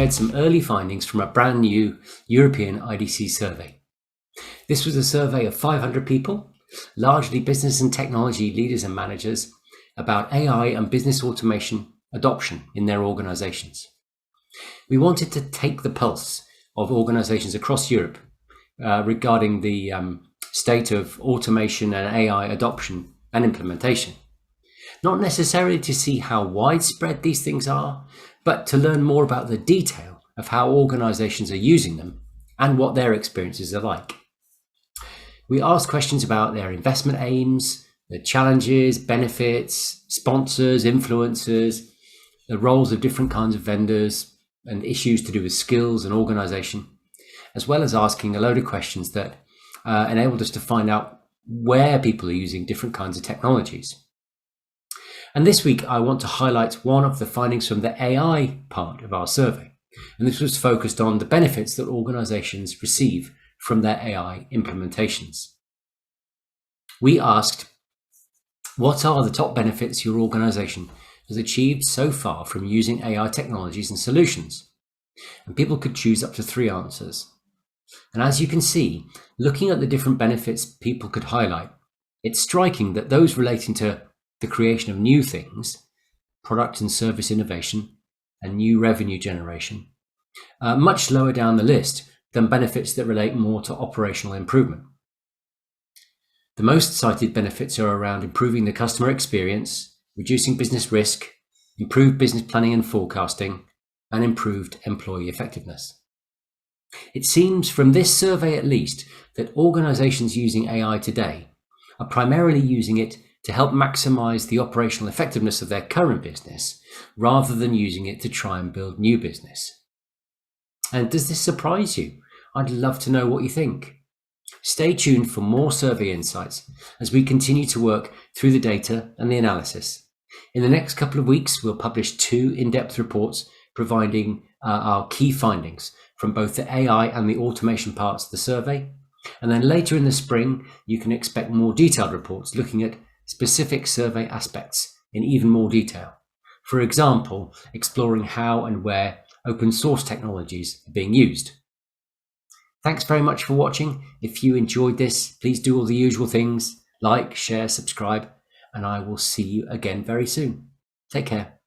shared some early findings from a brand new European IDC survey. This was a survey of 500 people, largely business and technology leaders and managers, about AI and business automation adoption in their organizations. We wanted to take the pulse of organizations across Europe regarding the state of automation and AI adoption and implementation. Not necessarily to see how widespread these things are, but to learn more about the detail of how organizations are using them and what their experiences are like. We asked questions about their investment aims, the challenges, benefits, sponsors, influencers, the roles of different kinds of vendors, and issues to do with skills and organization, as well as asking a load of questions that enabled us to find out where people are using different kinds of technologies. And this week, I want to highlight one of the findings from the AI part of our survey. And this was focused on the benefits that organizations receive from their AI implementations. We asked, what are the top benefits your organization has achieved so far from using AI technologies and solutions? And people could choose up to 3 answers. And as you can see, looking at the different benefits people could highlight, it's striking that those relating to the creation of new things, product and service innovation, and new revenue generation, are much lower down the list than benefits that relate more to operational improvement. The most cited benefits are around improving the customer experience, reducing business risk, improved business planning and forecasting, and improved employee effectiveness. It seems from this survey at least that organizations using AI today are primarily using it to help maximize the operational effectiveness of their current business rather than using it to try and build new business. And does this surprise you? I'd love to know what you think. Stay tuned for more survey insights as we continue to work through the data and the analysis. In the next couple of weeks, we'll publish 2 in-depth reports providing our key findings from both the AI and the automation parts of the survey. And then later in the spring, you can expect more detailed reports looking at specific survey aspects in even more detail. For example, exploring how and where open source technologies are being used. Thanks very much for watching. If you enjoyed this, please do all the usual things, like, share, subscribe, and I will see you again very soon. Take care.